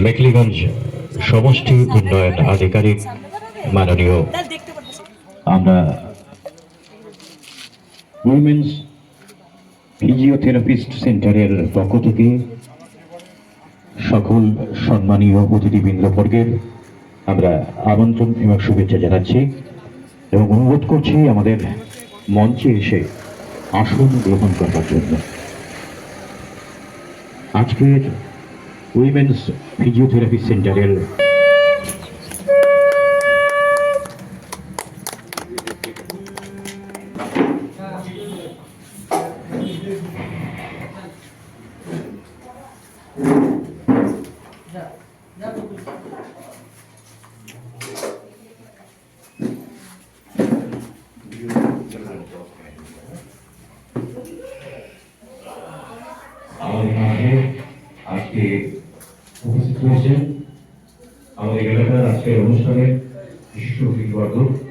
মেখলিগঞ্জ সমষ্টি উন্নয়ন আধিকারিক মাননীয় আমরা উইমেন্স ফিজিওথেরাপিস্ট সেন্টারের পক্ষ থেকে সকল সম্মানীয় অতিথিবৃন্দবর্গের আমরা আমন্ত্রণ এবং শুভেচ্ছা জানাচ্ছি এবং অনুরোধ করছি আমাদের মঞ্চে এসে আসন গ্রহণ করার জন্য। আজকের উইমেন্স ফিজিওথেরাপি সেন্টারের আমাদের মাঝে আজকে উপস্থিত হয়েছেন আমাদের এলাকার আজকের অনুষ্ঠানের বিশিষ্ট অতিথিবর্গ।